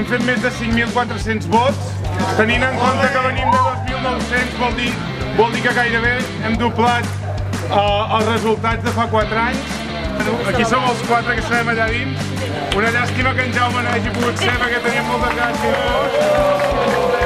hem fet més de 5.400 vots. Tenint en compte que venim de 2.900 vol dir que gairebé hem doblat els resultats de fa 4 anys. Aquí som els 4 que estem allà dins. Una llàstima que en Jaume no hagi pogut ser perquè teníem moltes ganes.